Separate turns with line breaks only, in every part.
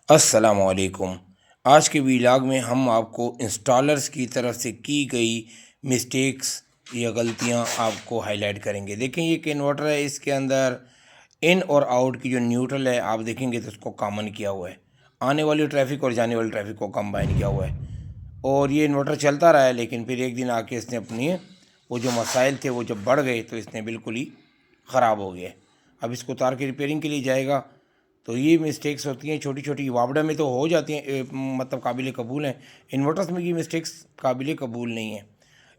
अस्सलामुअलैकुम। आज के व्लॉग में हम आपको इंस्टॉलर्स की तरफ से की गई मिस्टेक्स या गलतियां आपको हाईलाइट करेंगे। देखें, ये एक इन्वर्टर है, इसके अंदर इन और आउट की जो न्यूट्रल है आप देखेंगे तो उसको कॉमन किया हुआ है। आने वाली ट्रैफिक और जाने वाली ट्रैफिक को कंबाइन किया हुआ है और ये इन्वर्टर चलता रहा है, लेकिन फिर एक दिन आके इसने अपनी वो जो मसाइल थे वो जब बढ़ गए तो इसने बिल्कुल ही ख़राब हो गया। अब इसको उतार के रिपेयरिंग के लिए जाएगा तो ये मिस्टेक्स होती हैं छोटी छोटी। वापडा में तो हो जाती हैं, मतलब काबिल कबूल हैं। इन्वर्टर्स में ये मिस्टेक्स काबिल कबूल नहीं है।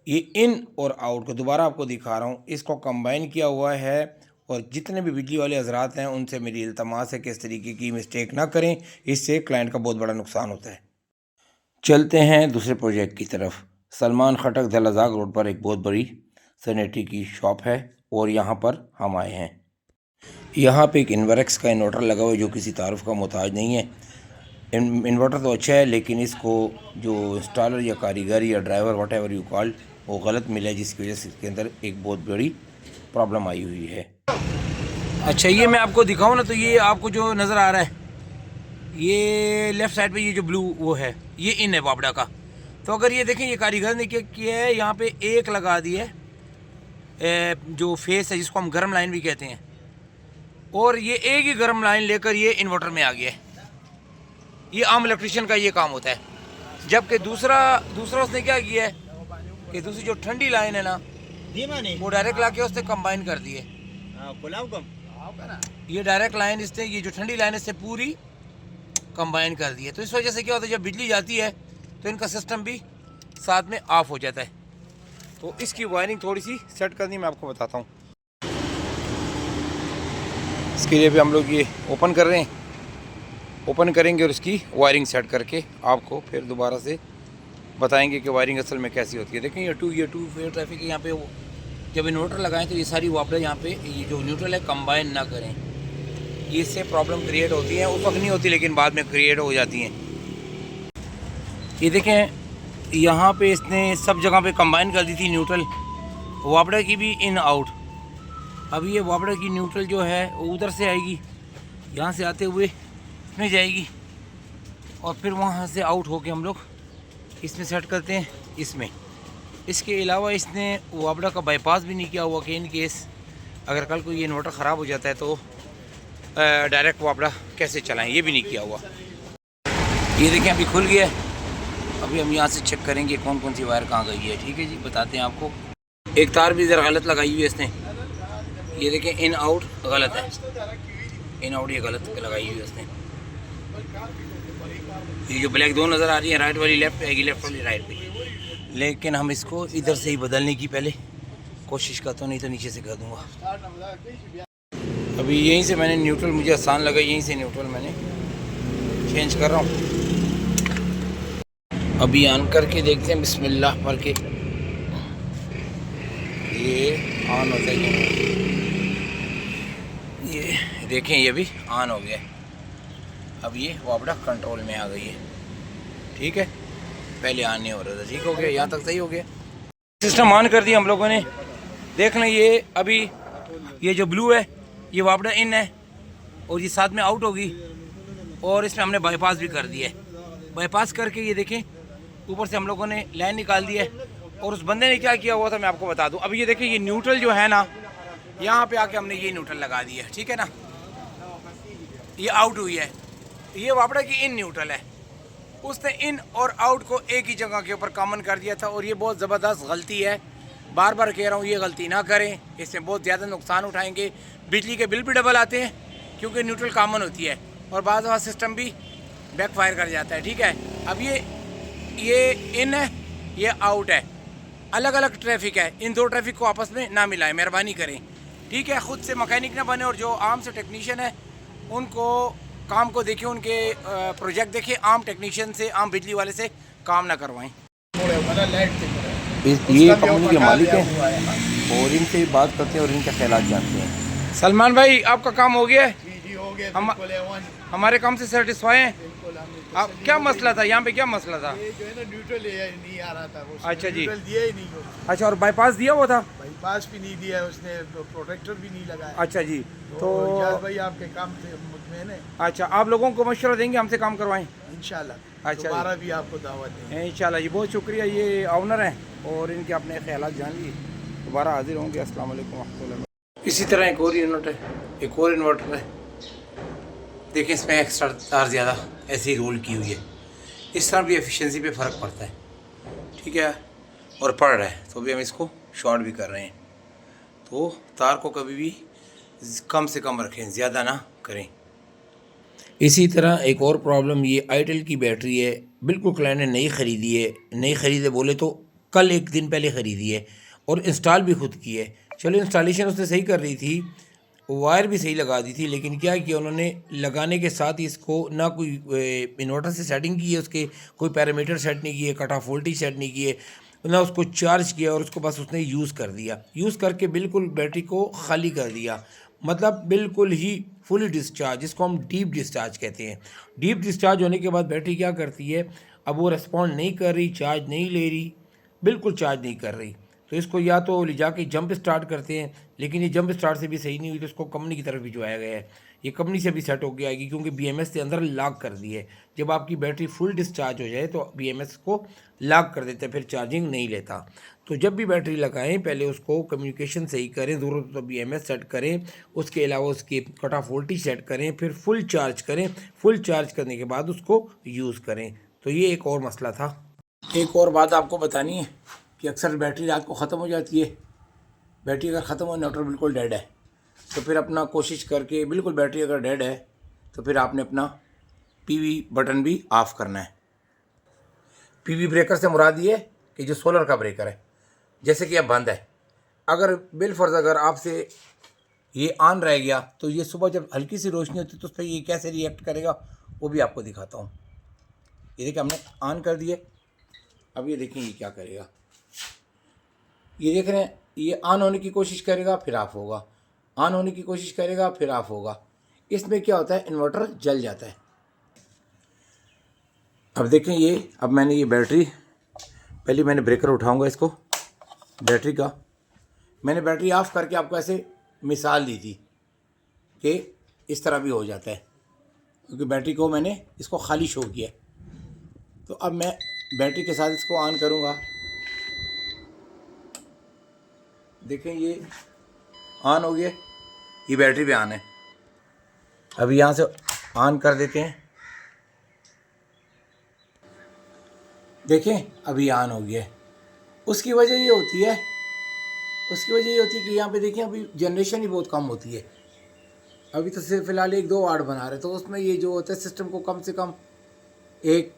ये इन और आउट को दोबारा आपको दिखा रहा हूँ, इसको कंबाइन किया हुआ है और जितने भी बिजली वाले हजरात हैं उनसे मेरी इल्तमास है कि इस तरीके की मिस्टेक ना करें, इससे क्लाइंट का बहुत बड़ा नुकसान होता है। चलते हैं दूसरे प्रोजेक्ट की तरफ। सलमान खटक दलजाग रोड पर एक बहुत बड़ी सैनिटरी की शॉप है और यहाँ पर हम आए हैं। यहाँ पे एक इन्वर्क्स का इन्वर्टर लगा हुआ है जो किसी तारुफ का मोहताज नहीं है। इन्वर्टर तो अच्छा है, लेकिन इसको जो इंस्टॉलर या कारीगर या driver what ever you called वो गलत मिला है, जिसकी वजह से इसके अंदर एक बहुत बड़ी प्रॉब्लम आई हुई है। अच्छा, ये मैं आपको दिखाऊँ ना, तो ये आपको जो नज़र आ रहा है, ये लेफ़्ट साइड पे ये जो ब्लू वो है, ये इन है वापडा का। तो अगर ये देखें, ये कारीगर ने क्या किया है, यहाँ पे एक लगा दी है जो फेस है, जिसको हम गर्म लाइन भी कहते हैं, और ये एक ही गर्म लाइन लेकर ये इन्वर्टर में आ गया है। ये आम इलेक्ट्रिशियन का ये काम होता है। जबकि दूसरा उसने क्या किया है कि दूसरी जो ठंडी लाइन है ना, वो डायरेक्ट ला के उसने कंबाइन कर दी है। ये डायरेक्ट लाइन इसने, ये जो ठंडी लाइन इससे पूरी कंबाइन कर दी है। तो इस वजह से क्या होता है, जब बिजली जाती है तो इनका सिस्टम भी साथ में ऑफ हो जाता है। तो इसकी वायरिंग थोड़ी सी सेट करनी मैं आपको बताता हूँ। इसके लिए भी हम लोग ये ओपन कर रहे हैं, ओपन करेंगे और इसकी वायरिंग सेट करके आपको फिर दोबारा से बताएंगे कि वायरिंग असल में कैसी होती है। देखें, ये टू फेयर ट्रैफिक है। यहाँ पे वो जब इन्वर्टर लगाएं तो ये सारी वापडा यहाँ पे ये जो न्यूट्रल है कंबाइन ना करें, ये इससे प्रॉब्लम क्रिएट होती है। उस वक्त नहीं होती, लेकिन बाद में क्रिएट हो जाती हैं। ये देखें, यहाँ पे इसने सब जगह पे कंबाइन कर दी थी न्यूट्रल, वापडा की भी इन आउट। अभी ये वापडा की न्यूट्रल जो है वो उधर से आएगी, यहाँ से आते हुए इसमें जाएगी और फिर वहाँ से आउट होके हम लोग इसमें सेट करते हैं इसमें। इसके अलावा इसने वापडा का बाईपास भी नहीं किया हुआ कि इन केस अगर कल को ये इन्वर्टर ख़राब हो जाता है तो डायरेक्ट वापडा कैसे चलाएं, ये भी नहीं किया हुआ। ये देखें, अभी खुल गया है। अभी हम यहाँ से चेक करेंगे कौन कौन सी वायर कहाँ गई है। ठीक है जी, बताते हैं आपको। एक तार भी ज़रा गलत लगाई हुई है इसने। ये देखें, इन आउट गलत है, इन आउट ये गलत लगाई हुई है उसने। ये जो ब्लैक दो नज़र आ रही है, राइट वाली लेफ़्ट आएगी, लेफ़्ट वाली राइट पे। लेकिन हम इसको इधर से ही बदलने की पहले कोशिश करता हूँ, नहीं तो नीचे से कर दूँगा। अभी यहीं से मैंने न्यूट्रल, मुझे आसान लगा, यहीं से न्यूट्रल मैंने चेंज कर रहा हूँ। अभी ऑन करके देखते हैं, बिस्मिल्लाह पढ़ के। ये ऑन होता है, ये देखें, ये भी ऑन हो गया। अब ये वापडा कंट्रोल में आ गई है। ठीक है, पहले ऑन नहीं हो रहा था, ठीक हो गया, यहाँ तक सही हो गया। सिस्टम ऑन कर दिया हम लोगों ने। देख लें, ये अभी ये जो ब्लू है ये वापडा इन है और ये साथ में आउट होगी, और इसमें हमने बाईपास भी कर दिया है। बाईपास करके ये देखें, ऊपर से हम लोगों ने लाइन निकाल दी है। और उस बंदे ने क्या किया हुआ था मैं आपको बता दूं। अभी ये देखिए, ये न्यूट्रल जो है ना, यहाँ पे आके हमने ये न्यूट्रल लगा दी है। ठीक है ना, ये आउट हुई है, ये वापडा की इन न्यूट्रल है। उसने इन और आउट को एक ही जगह के ऊपर कॉमन कर दिया था, और ये बहुत ज़बरदस्त गलती है। बार बार कह रहा हूँ, ये गलती ना करें, इससे बहुत ज़्यादा नुकसान उठाएंगे। बिजली के बिल भी डबल आते हैं क्योंकि न्यूट्रल कॉमन होती है, और बाद बार सिस्टम भी बैकफायर कर जाता है। ठीक है, अब ये इन है, ये आउट है, अलग अलग ट्रैफिक है। इन दो ट्रैफिक को आपस में ना मिलाएं, मेहरबानी करें। ठीक है, ख़ुद से मैकेनिक ना बने, और जो आम से टेक्नीशियन है उनको काम को देखें, उनके प्रोजेक्ट देखें। आम टेक्नीशियन से, आम बिजली वाले से काम ना करवाएं। ये कंपनी के मालिक हैं और इनसे बात करते हैं और इनके ख्यालात जानते हैं। सलमान भाई, आपका काम हो गया है?
जी हो गया।
हम हमारे काम से सेटिस्फाई हैं?
बिल्कुल हम
आप क्या मसला था यहाँ पे, क्या मसला था?
ये जो है ना न्यूट्रल नहीं आ रहा था वो,
अच्छा जी।
न्यूट्रल दिया ही नहीं वो,
अच्छा, और बाईपास दिया हुआ था?
बाईपास भी नहीं दिया उसने, तो प्रोटेक्टर भी नहीं लगाया।
अच्छा जी।
तो इजाज़ भाई आपके काम से मुतमईन है।
अच्छा, आप लोगों को मशवरा देंगे हमसे काम करवाएं?
इंशाल्लाह
अच्छा
दोबारा भी आपको दावत देंगे
इंशाल्लाह जी। बहुत शुक्रिया, ये ऑनर हैं और इनके अपने ख्यालात जान लिए। दोबारा हाजिर होंगे। अस्सलाम वालेकुम रहमतुल्लाह। इसी तरह एक और यूनिट है, एक और इन्वर्टर है। देखिए इसमें एक्स्ट्रा तार ज़्यादा ऐसे ही रोल की हुई है। इस तरह भी एफिशिएंसी पे फ़र्क पड़ता है, ठीक है, और पड़ रहा है तो भी हम इसको शॉर्ट भी कर रहे हैं। तो तार को कभी भी कम से कम रखें, ज़्यादा ना करें। इसी तरह एक और प्रॉब्लम, ये आईटेल की बैटरी है, बिल्कुल क्लाइंट ने नई ख़रीदी है। नई ख़रीदे बोले तो कल एक दिन पहले ख़रीदी है और इंस्टॉल भी खुद की है। चलो इंस्टॉलेशन उसने सही कर रही थी, वायर भी सही लगा दी थी, लेकिन क्या किया उन्होंने, लगाने के साथ ही इसको ना कोई इन्वर्टर से सेटिंग की है, उसके कोई पैरामीटर सेट नहीं किए, कट ऑफ वोल्टेज सेट नहीं किए, ना उसको चार्ज किया, और उसको बस उसने यूज़ कर दिया। यूज़ करके बिल्कुल बैटरी को खाली कर दिया, मतलब बिल्कुल ही फुली डिस्चार्ज, जिसको हम डीप डिस्चार्ज कहते हैं। डीप डिस्चार्ज होने के बाद बैटरी क्या करती है, अब वो रिस्पॉन्ड नहीं कर रही, चार्ज नहीं ले रही, बिल्कुल चार्ज नहीं कर रही। तो इसको या तो ले जाके जंप स्टार्ट करते हैं, लेकिन ये जंप स्टार्ट से भी सही नहीं हुई, तो इसको कंपनी की तरफ भिजवाया गया है। ये कंपनी से भी सेट होकर आएगी, क्योंकि बीएमएस के अंदर लॉक कर दी है। जब आपकी बैटरी फुल डिस्चार्ज हो जाए तो बीएमएस को लॉक कर देते हैं, फिर चार्जिंग नहीं लेता। तो जब भी बैटरी लगाएं पहले उसको कम्युनिकेशन सही करें, ज़रूरत हो तो बीएमएस सेट करें, उसके अलावा उसकी कट ऑफ वोल्टेज सेट करें, फिर फुल चार्ज करें। फुल चार्ज करने के बाद उसको यूज़ करें। तो ये एक और मसला था। एक और बात आपको बतानी है कि अक्सर बैटरी रात को ख़त्म हो जाती है। बैटरी अगर ख़त्म हो, न्यूट्रल बिल्कुल डेड है, तो फिर अपना कोशिश करके, बिल्कुल बैटरी अगर डेड है तो फिर आपने अपना पीवी बटन भी ऑफ़ करना है। पीवी ब्रेकर से मुराद ये है कि जो सोलर का ब्रेकर है, जैसे कि अब बंद है, अगर बिलफर्ज अगर आपसे ये ऑन रह गया तो ये सुबह जब हल्की सी रोशनी होती है तो उस पर ये कैसे रिएक्ट करेगा वो भी आपको दिखाता हूँ। ये देखिए हमने ऑन कर दिए, अब ये देखें ये क्या करेगा। ये देख रहे हैं, ये ऑन होने की कोशिश करेगा फिर ऑफ होगा, ऑन होने की कोशिश करेगा फिर ऑफ होगा। इसमें क्या होता है, इन्वर्टर जल जाता है। अब देखें ये, अब मैंने ये बैटरी, पहले मैंने ब्रेकर उठाऊंगा इसको, बैटरी का मैंने बैटरी ऑफ करके आपको ऐसे मिसाल दी थी कि इस तरह भी हो जाता है, क्योंकि बैटरी को मैंने इसको खाली शो किया। तो अब मैं बैटरी के साथ इसको ऑन करूंगा। देखें ये ऑन हो गया, ये बैटरी पे ऑन है। अभी यहाँ से ऑन कर देते हैं, देखें अभी ऑन हो गया है। उसकी वजह ये होती है, कि यहाँ पे देखें अभी जनरेशन ही बहुत कम होती है। अभी तो सिर्फ फ़िलहाल 1-2 वाट बना रहे, तो उसमें ये जो होता है सिस्टम को कम से कम एक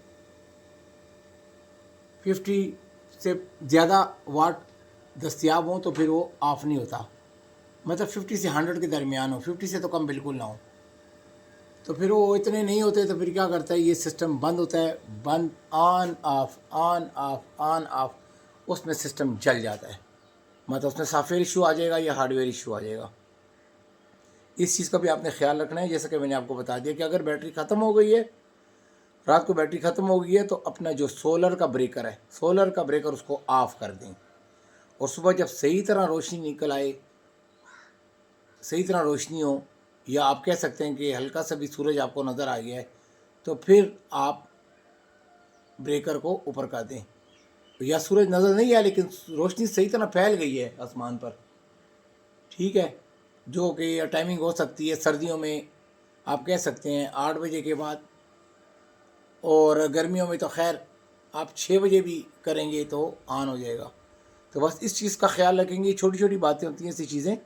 50 से ज़्यादा वाट दस्तियाब हों तो फिर वो ऑफ़ नहीं होता, मतलब 50 से 100 के दरमियान हो, 50 से तो कम बिल्कुल ना हो। तो फिर वो इतने नहीं होते तो फिर क्या करता है, ये सिस्टम बंद होता है, बंद, on off on off on off, उसमें सिस्टम जल जाता है। मतलब उसमें सॉफ्टवेयर इशू आ जाएगा या हार्डवेयर इशू आ जाएगा। इस चीज़ का भी आपने ख्याल रखना है। जैसा कि मैंने आपको बता दिया कि अगर बैटरी ख़त्म हो गई है, रात को बैटरी ख़त्म हो गई है, तो अपना जो सोलर का ब्रेकर है, सोलर का ब्रेकर उसको ऑफ़ कर दें, और सुबह जब सही तरह रोशनी निकल आए, सही तरह रोशनी हो, या आप कह सकते हैं कि हल्का सा भी सूरज आपको नज़र आ गया है, तो फिर आप ब्रेकर को ऊपर कर दें। या सूरज नज़र नहीं आया लेकिन रोशनी सही तरह फैल गई है आसमान पर, ठीक है, जो कि टाइमिंग हो सकती है सर्दियों में, आप कह सकते हैं 8 बजे के बाद, और गर्मियों में तो खैर आप 6 बजे भी करेंगे तो ऑन हो जाएगा। तो बस इस चीज़ का ख्याल रखेंगे, छोटी छोटी बातें होती हैं, ऐसी चीज़ें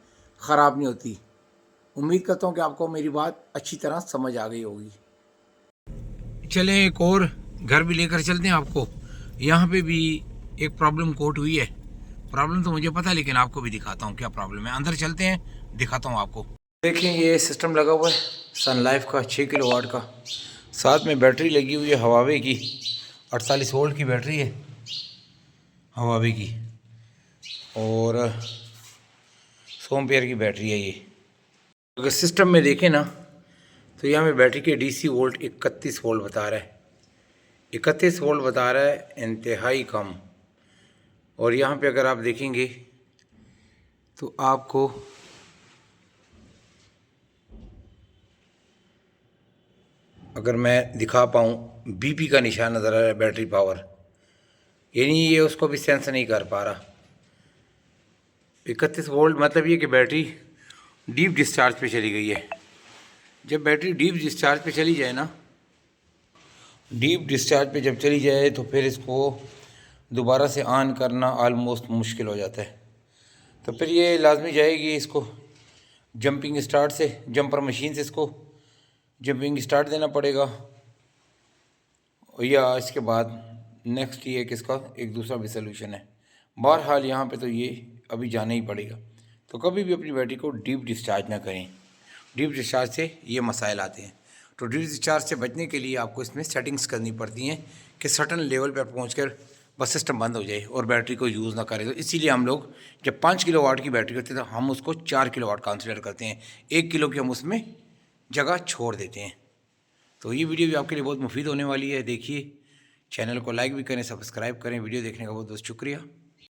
ख़राब नहीं होती। उम्मीद करता हूँ कि आपको मेरी बात अच्छी तरह समझ आ गई होगी। चलें एक और घर भी लेकर चलते हैं आपको। यहाँ पे भी एक प्रॉब्लम कोट हुई है। प्रॉब्लम तो मुझे पता है, लेकिन आपको भी दिखाता हूँ क्या प्रॉब्लम है। अंदर चलते हैं, दिखाता हूँ आपको। देखिए ये सिस्टम लगा हुआ है सन लाइफ का 6 किलोवाट का, साथ में बैटरी लगी हुई है हवावे की, 48 वोल्ट की बैटरी है हवावे की, और 100 एम्पेयर की बैटरी है ये। अगर सिस्टम में देखें ना, तो तो यहाँ पे बैटरी के DC वोल्ट 31 वोल्ट बता रहा है, 31 वोल्ट बता रहा है, इंतहाई कम। और यहाँ पे अगर आप देखेंगे तो आपको अगर मैं दिखा पाऊँ BP का निशान नज़र आ रहा है, बैटरी पावर, यानी ये उसको भी सेंस नहीं कर पा रहा। 31 वोल्ट मतलब ये कि बैटरी डीप डिस्चार्ज पे चली गई है। जब बैटरी डीप डिस्चार्ज पे चली जाए ना, डीप डिस्चार्ज पे जब चली जाए तो फिर इसको दोबारा से ऑन करना आलमोस्ट मुश्किल हो जाता है। तो फिर ये लाजमी जाएगी, इसको जंपिंग स्टार्ट से, जंपर मशीन से इसको जंपिंग स्टार्ट देना पड़ेगा, या इसके बाद नेक्स्ट ये कि इसका एक दूसरा भी सोल्यूशन है। बहरहाल यहाँ पे तो ये अभी जाना ही पड़ेगा। तो कभी भी अपनी बैटरी को डीप डिस्चार्ज ना करें, डीप डिस्चार्ज से ये मसाइल आते हैं। तो डीप डिस्चार्ज से बचने के लिए आपको इसमें सेटिंग्स करनी पड़ती हैं कि सर्टन लेवल पर पहुँचकर बस सिस्टम बंद हो जाए और बैटरी को यूज़ ना करें। तो इसीलिए हम लोग जब 5 किलोवाट की बैटरी करते हैं तो हम उसको 4 किलोवाट कंसीडर करते हैं, 1 किलो की हम उसमें जगह छोड़ देते हैं। तो ये वीडियो भी आपके लिए बहुत मुफीद होने वाली है। देखिए, चैनल को लाइक भी करें, सब्सक्राइब करें। वीडियो देखने का बहुत बहुत शुक्रिया।